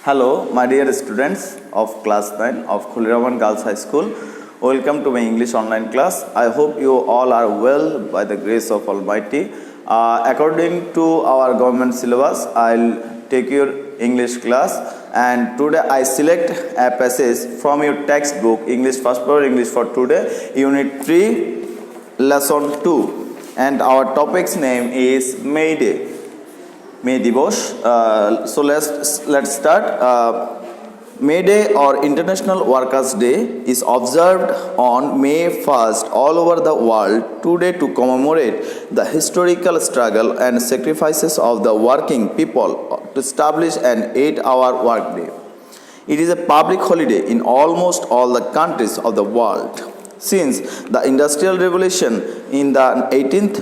Hello, my dear students of class 9 of Khuliraman Girls High School. Welcome to my English online class. I hope you all are well by the grace of Almighty. According to our government syllabus, I'll take your English class, and today I select a passage from your textbook English First Paper English for today, Unit 3, Lesson 2, and our topic's name is May Day. May Divos. So let's start. May Day or International Workers' Day is observed on May 1st all over the world today to commemorate the historical struggle and sacrifices of the working people to establish an 8-hour workday. It is a public holiday in almost all the countries of the world. Since the Industrial Revolution in the 18th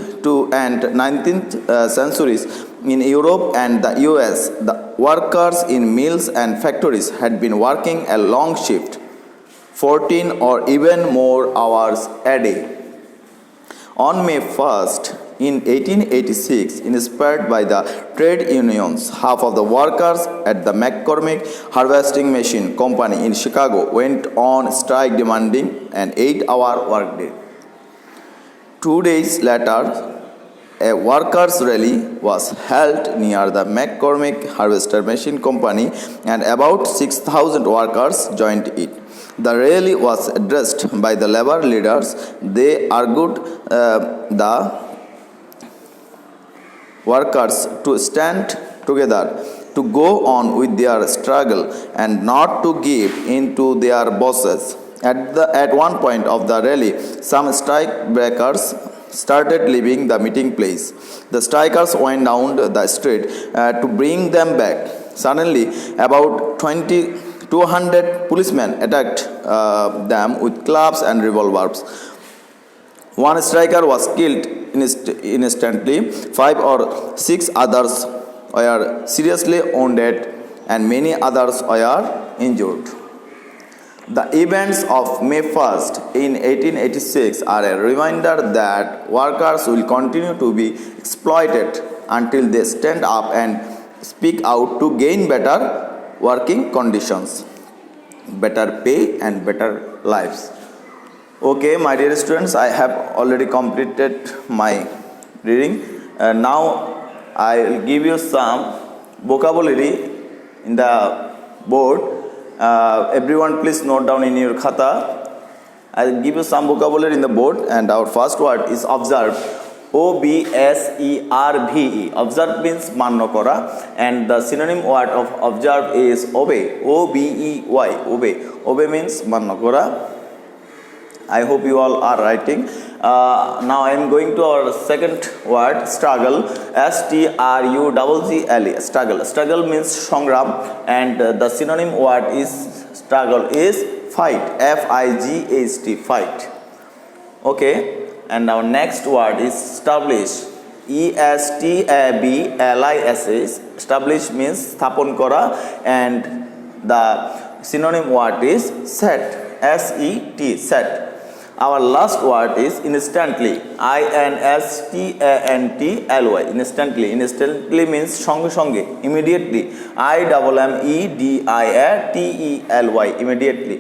and 19th centuries in Europe and the US, the workers in mills and factories had been working a long shift, 14 or even more hours a day. On May 1st, in 1886, inspired by the trade unions, half of the workers at the McCormick Harvesting Machine Company in Chicago went on strike demanding an 8-hour workday. 2 days later, a workers' rally was held near the McCormick Harvester Machine Company, and about 6,000 workers joined it. The rally was addressed by the labor leaders. They argued the workers to stand together, to go on with their struggle, and not to give in to their bosses. At one point of the rally, some strike breakers started leaving the meeting place. The strikers went down the street to bring them back. Suddenly, about 200 policemen attacked them with clubs and revolvers. One striker was killed instantly. 5 or 6 others were seriously wounded, and many others were injured. The events of May 1st in 1886 are a reminder that workers will continue to be exploited until they stand up and speak out to gain better working conditions, better pay, and better lives. Okay, my dear students, I have already completed my reading. Now I will give you some vocabulary in the board. Everyone please note down in your khata. I will give you some vocabulary in the board, and our first word is observe. OBSERVE. Observe means manno kora, and the synonym word of observe is obey. OBEY. Obey. Obey means manno kora. I hope you all are writing. Now I am going to our second word, struggle. STRUGGLE. Struggle. Struggle means songram, and the synonym word is struggle is fight. FIGHT. Fight. Okay. And our next word is establish. ESTABLISH. Establish means thapon kora, and the synonym word is set. SET. Set. Our last word is instantly. INSTANTLY. Instantly. Instantly means songe songe, immediately. IMMEDIATELY. Immediately.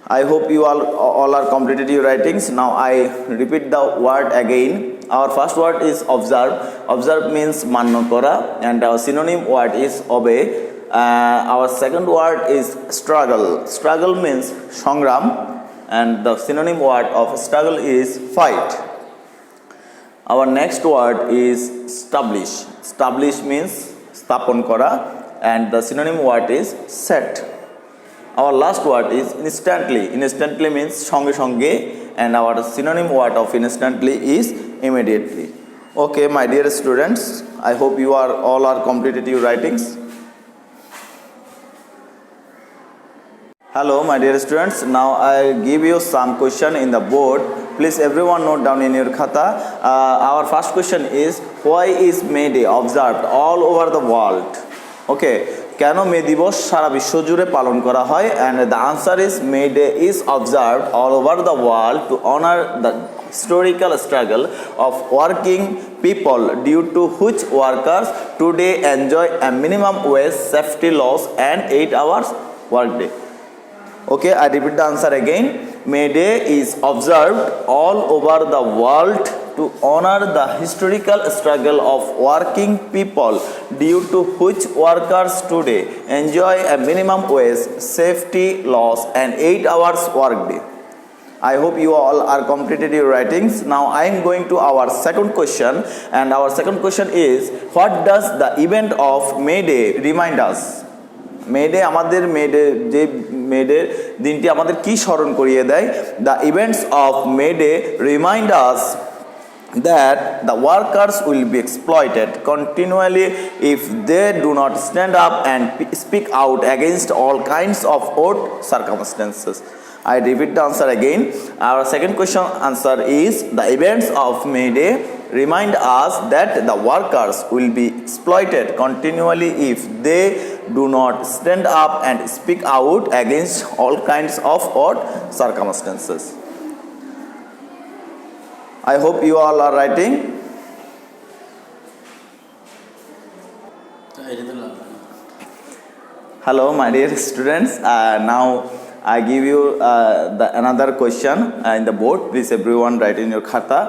I hope you all are completed your writings. Now I repeat the word again. Our first word is observe. Observe means manno kora, and our synonym word is obey. Our second word is struggle. Struggle means songram, and the synonym word of struggle is fight. Our next word is establish. Establish means stapon kora, and the synonym word is set. Our last word is instantly. Instantly means songe songe, and our synonym word of instantly is immediately. Okay, my dear students, I hope you all are completed your writings. Hello, my dear students. Now I give you some question in the board. Please everyone note down in your khata. Our first question is, why is May Day observed all over the world? Okay. কেন মে দিবস সারা বিশ্ব জুড়ে পালন করা হয়? And the answer is May Day is observed all over the world to honor the historical struggle of working people due to which workers today enjoy a minimum wage, safety laws and 8 hours workday. Okay, I repeat the answer again. May Day is observed all over the world to honor the historical struggle of working people due to which workers today enjoy a minimum wage, safety laws and 8 hours workday. I hope you all are completed your writings. Now I am going to our second question, and our second question is, what does the event of May Day remind us? May Day আমাদের May Day দিনটি আমাদের কি স্মরণ করিয়ে দেয়? The events of May Day remind us that the workers will be exploited continually if they do not stand up and speak out against all kinds of odd circumstances. I repeat the answer again. Our second question answer is, the events of May Day remind us that the workers will be exploited continually if they do not stand up and speak out against all kinds of odd circumstances. I hope you all are writing. Hello my dear students, now I give you another question in the board. Please everyone write in your khata.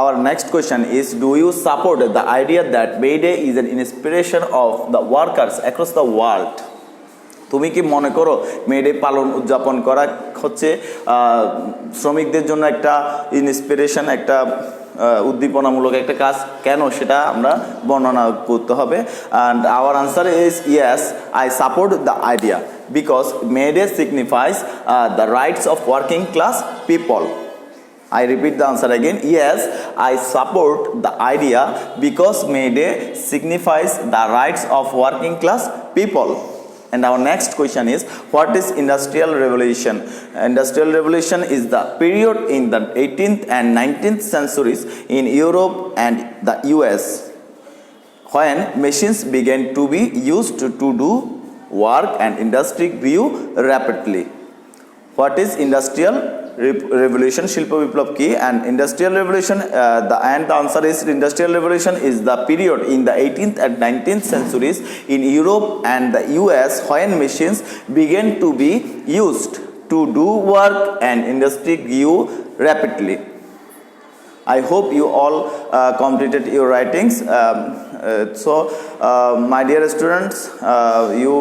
Our next question is, do you support the idea that May Day is an inspiration of the workers across the world? তুমি কি মনে করো May Day পালন উদযাপন করা হচ্ছে শ্রমিকদের জন্য একটা ইন্সপিরেশন, একটা উদ্দীপনামূলক একটা কাজ? কেন সেটা আমরা বর্ণনা করতে হবে। and our answer is yes, I support the idea because May Day signifies the rights of working class people. I repeat the answer again. Yes, I support the idea because May Day signifies the rights of working class people. And our next question is, what is Industrial Revolution? Industrial Revolution is the period in the 18th and 19th centuries in Europe and the US when machines began to be used to do work and industry grew rapidly. What is Industrial Revolution? Shilpa Biplab ki? And Industrial Revolution, the answer is, Industrial Revolution is the period in the 18th and 19th centuries in Europe and the US when machines began to be used to do work and industry grew rapidly. I hope you all completed your writings. My dear students, you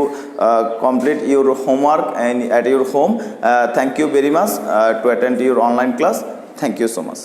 complete your homework and at your home. Thank you very much to attend your online class. Thank you so much.